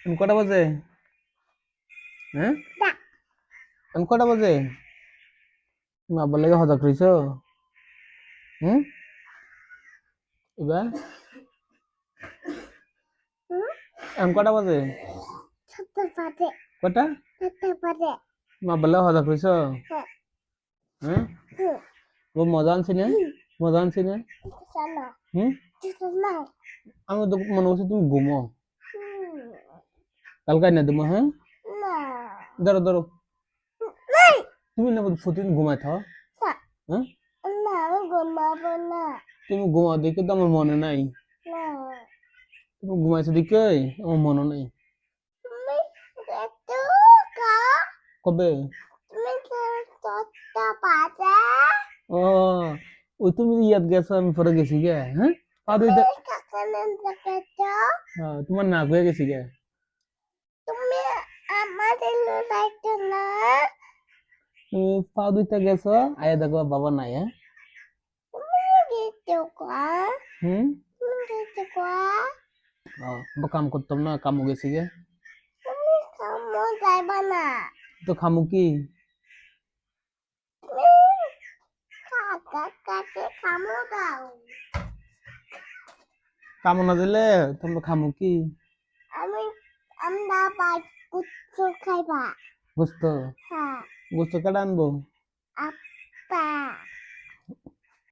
এখন কটা বাজে? হ্যাঁ, এখন কটা বাজে? তুমি আব্বার লেগে হজা করিস? হুম, এবার এখন কটা বাজে? কটা? তুমি আব্বার লেগে হজা করিস? হ্যাঁ, ও মজা আনছি না? মজা আনছি না? হুম, আমি তো মনে করছি তুমি ঘুমো। কালকে না তুমি, হ্যাঁ, ধরো ধরো, তুমি না প্রতিদিন ঘুমাই থাও। হ্যাঁ, তুমি ঘুমাও দেখে তো আমার মনে নাই। তুমি ঘুমাইছো দেখে আমার মনে নাই। কবে? ও, ওই তুমি ইয়াদ গেছো, আমি পরে গেছি গে। হ্যাঁ, পা ধুইতে। হ্যাঁ, তোমার নাক হয়ে গেছি গে। তুমি পা ধুইতে গেছো, আয়া দেখো বাবা নাই। হ্যাঁ, হুম, কাম করতাম না, কামও গেছি গে। তো খামু কি? কামো না দিলে তোমরা খামু কি? গোস্ত? গোস্ত কেটে আনবো?